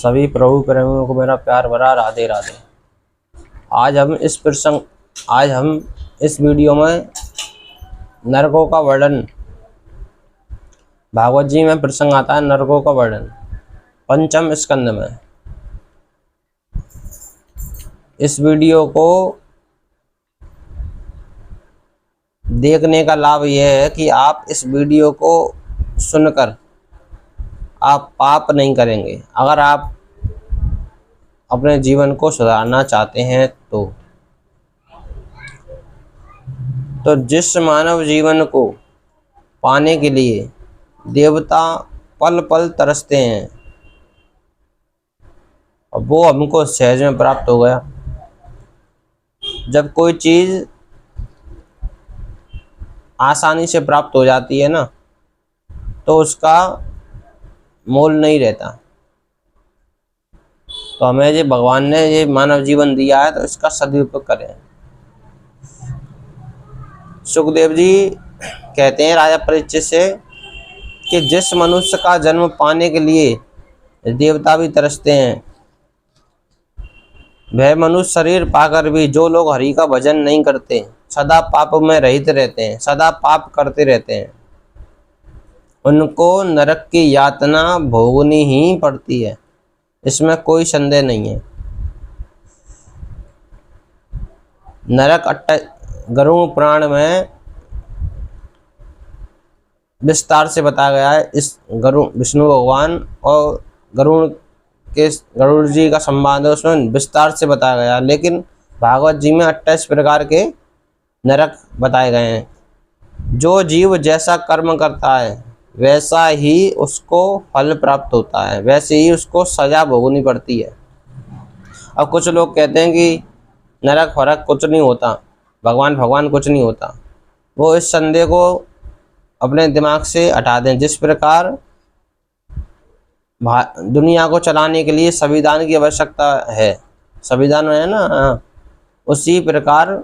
सभी प्रभु प्रेमियों को मेरा प्यार भरा राधे राधे। आज हम इस वीडियो में नरकों का वर्णन, भागवत जी में प्रसंग आता है नरकों का वर्णन पंचम स्कंद में। इस वीडियो को देखने का लाभ यह है कि आप इस वीडियो को सुनकर आप पाप नहीं करेंगे। अगर आप अपने जीवन को सुधारना चाहते हैं तो जिस मानव जीवन को पाने के लिए देवता पल पल तरसते हैं, और वो हमको सहज में प्राप्त हो गया। जब कोई चीज आसानी से प्राप्त हो जाती है ना, तो उसका मोल नहीं रहता। तो हमें ये भगवान ने ये मानव जीवन दिया है, तो इसका सदुपयोग करें। सुखदेव जी कहते हैं राजा परीक्षित से कि जिस मनुष्य का जन्म पाने के लिए देवता भी तरसते हैं, वह मनुष्य शरीर पाकर भी जो लोग हरि का भजन नहीं करते, सदा पाप में रहित रहते हैं, सदा पाप करते रहते हैं, उनको नरक की यातना भोगनी ही पड़ती है। इसमें कोई संदेह नहीं है। नरक गरुड़ पुराण में विस्तार से बताया गया है। इस विष्णु भगवान और गरुड़ जी का संवाद है, उसमें विस्तार से बताया गया है। लेकिन भागवत जी में 28 प्रकार के नरक बताए गए हैं। जो जीव जैसा कर्म करता है वैसा ही उसको फल प्राप्त होता है, वैसे ही उसको सजा भोगनी पड़ती है। अब कुछ लोग कहते हैं कि नरक फरक कुछ नहीं होता, भगवान कुछ नहीं होता। वो इस संदेह को अपने दिमाग से हटा दें। जिस प्रकार दुनिया को चलाने के लिए संविधान की आवश्यकता है, संविधान है ना, उसी प्रकार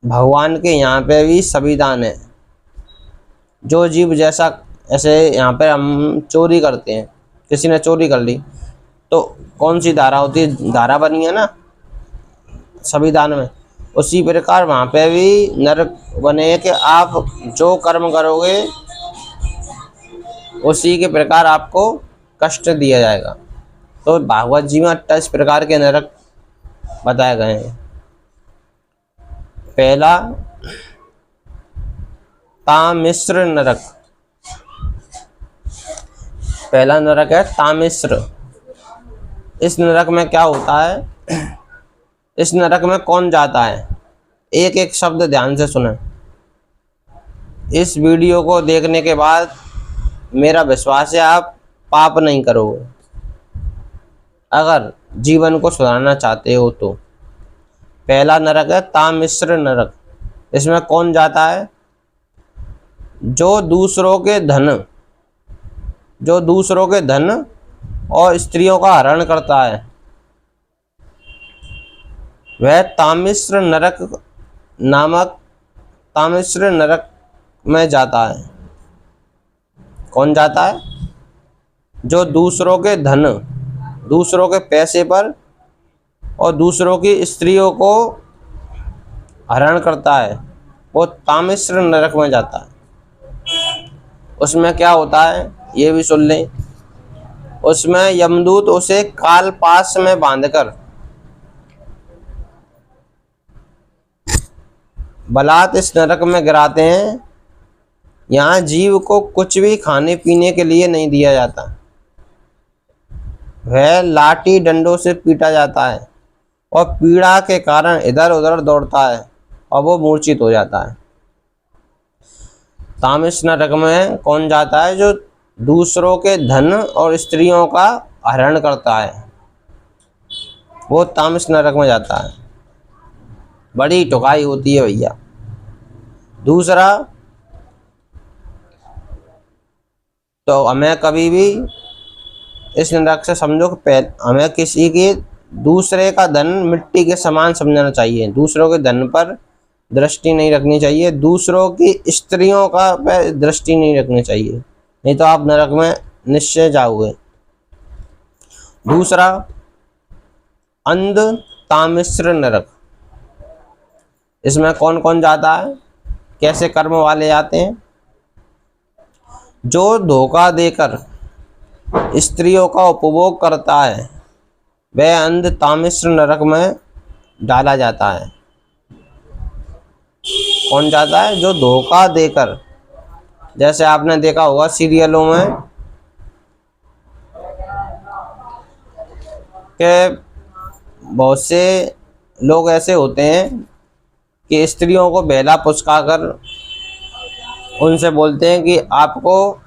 भगवान के यहाँ पे भी संविधान है। जो जीव जैसा, ऐसे यहाँ पे हम चोरी करते हैं, किसी ने चोरी कर ली तो कौन सी धारा होती है, धारा बनी है ना संविधान में। उसी प्रकार वहाँ पे भी नरक बने कि आप जो कर्म करोगे उसी के प्रकार आपको कष्ट दिया जाएगा। तो भागवत जी में 28 प्रकार के नरक बताए गए हैं। पहला तामिश्र नरक, पहला नरक है तामिश्र। इस नरक में क्या होता है, इस नरक में कौन जाता है, एक एक शब्द ध्यान से सुने। इस वीडियो को देखने के बाद मेरा विश्वास है आप पाप नहीं करोगे। अगर जीवन को सुधारना चाहते हो तो पहला नरक है तामिश्र नरक। इसमें कौन जाता है, जो दूसरों के धन और स्त्रियों का हरण करता है, वह तामिश्र नरक नामक तामिश्र नरक में जाता है। कौन जाता है, जो दूसरों के धन, दूसरों के पैसे पर और दूसरों की स्त्रियों को हरण करता है, वो तामिश्र नरक में जाता है। उसमें क्या होता है ये भी सुन लें। उसमें यमदूत उसे काल पास में बांधकर बलात् इस नरक में गिराते हैं। यहाँ जीव को कुछ भी खाने पीने के लिए नहीं दिया जाता। वह लाठी डंडों से पीटा जाता है और पीड़ा के कारण इधर उधर दौड़ता है और वो मूर्छित हो जाता है। तामिश्र नरक में कौन जाता है, जो दूसरों के धन और स्त्रियों का हरण करता है, वो तामिश्र नरक में जाता है। बड़ी ठुकाई होती है भैया। दूसरा, तो हमें कभी भी इस नरक से समझो कि हमें किसी के दूसरे का धन मिट्टी के समान समझना चाहिए। दूसरों के धन पर दृष्टि नहीं रखनी चाहिए, दूसरों की स्त्रियों का पे दृष्टि नहीं रखनी चाहिए, नहीं तो आप नरक में निश्चय जाओगे। दूसरा अंध तामिश्र नरक, इसमें कौन कौन जाता है, कैसे कर्म वाले जाते हैं। जो धोखा देकर स्त्रियों का उपभोग करता है वह अंध तामिश्र नरक में डाला जाता है। कौन जाता है, जो धोखा देकर, जैसे आपने देखा होगा सीरियलों में कि बहुत से लोग ऐसे होते हैं कि स्त्रियों को बेला पुचका कर उनसे बोलते हैं कि आपको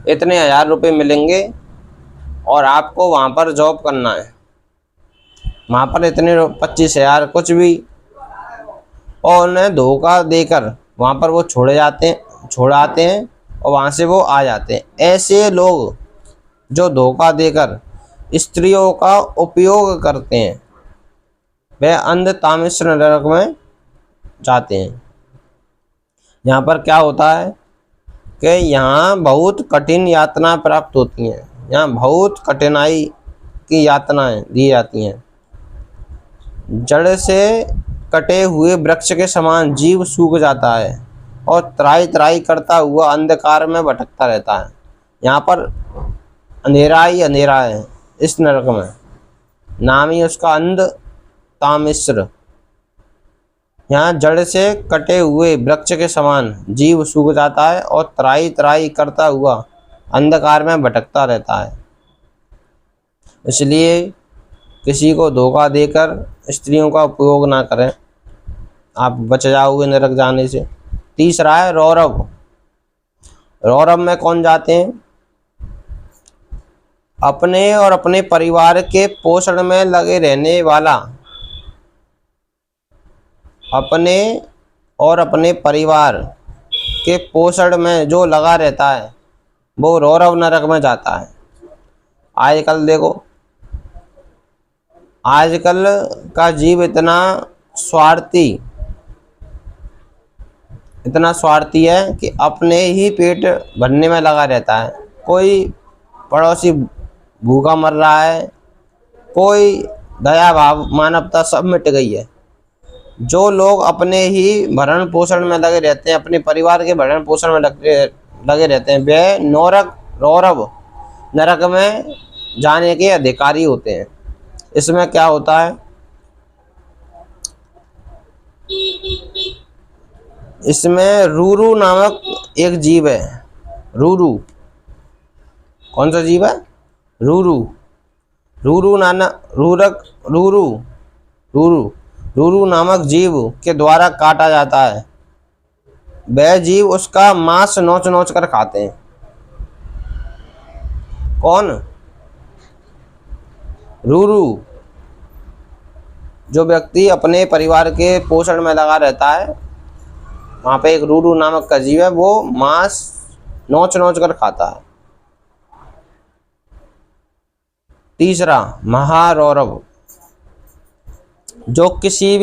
इतने 1000 रुपये मिलेंगे और आपको वहाँ पर जॉब करना है, वहाँ पर इतने 25,000 कुछ भी, और उन्हें धोखा देकर वहाँ पर वो छोड़ाते हैं और वहाँ से वो आ जाते हैं। ऐसे लोग जो धोखा देकर स्त्रियों का उपयोग करते हैं वह अंध तामिश्र नरक में जाते हैं। यहाँ पर क्या होता है कि यहाँ बहुत कठिन यातना प्राप्त होती हैं, यहाँ बहुत कठिनाई की यातनाएं दी जाती हैं। जड़ से कटे हुए वृक्ष के समान जीव सूख जाता है और त्राई त्राई करता हुआ अंधकार में भटकता रहता है। यहाँ पर अंधेरा ही अंधेरा है इस नरक में, नाम ही उसका अंध तामिश्र। यहाँ जड़ से कटे हुए वृक्ष के समान जीव सूख जाता है और त्राई त्राई करता हुआ अंधकार में भटकता रहता है। इसलिए किसी को धोखा देकर स्त्रियों का उपयोग ना करें, आप बच जाओगे नरक जाने से। तीसरा है रौरव। रौरव में कौन जाते हैं, अपने और अपने परिवार के पोषण में लगे रहने वाला, अपने और अपने परिवार के पोषण में जो लगा रहता है वो रौरव नरक में जाता है। आजकल देखो, आजकल का जीव इतना स्वार्थी है कि अपने ही पेट भरने में लगा रहता है। कोई पड़ोसी भूखा मर रहा है, कोई दया भाव मानवता सब मिट गई है। जो लोग अपने ही भरण पोषण में लगे रहते हैं, अपने परिवार के भरण पोषण में लगे रहते हैं, वे रौरव नरक में जाने के अधिकारी होते हैं। इसमें क्या होता है, इसमें रूरू नामक एक जीव है। रूरू, कौन सा जीव है, रूरू नामक जीव के द्वारा काटा जाता है। वह जीव उसका मांस नोच नोच कर खाते हैं। कौन, रूरू। जो व्यक्ति अपने परिवार के पोषण में लगा रहता है, वहाँ पे एक रूरू नामक का जीव है, वो मांस नोच नोच कर खाता है। तीसरा महारौरव, जो किसी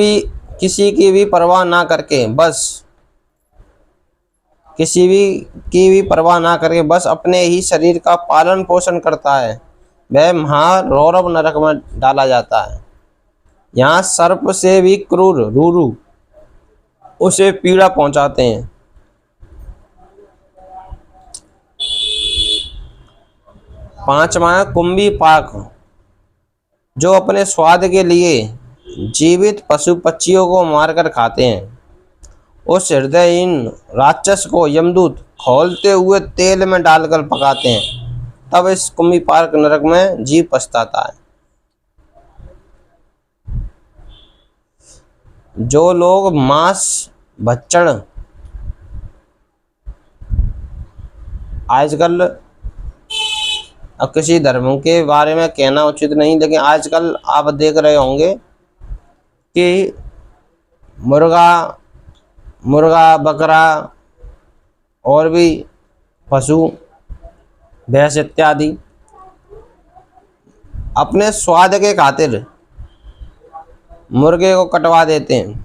की भी परवाह ना करके बस अपने ही शरीर का पालन पोषण करता है, वह महारौरव नरक में डाला जाता है। यहाँ सर्प से भी क्रूर रूरू उसे पीड़ा पहुंचाते हैं। पांचवा कुंभी पाक, जो अपने स्वाद के लिए जीवित पशु पक्षियों को मारकर खाते हैं। उस हृदयहीन राक्षस को यमदूत खौलते हुए तेल में डालकर पकाते हैं, तब इस कुंभी पाक नरक में जीव पछताता है। जो लोग मांस भक्षण, आजकल, अब किसी धर्म के बारे में कहना उचित नहीं, लेकिन आजकल आप देख रहे होंगे कि मुर्गा बकरा और भी पशु भैंस इत्यादि अपने स्वाद के खातिर मुर्गे को कटवा देते हैं,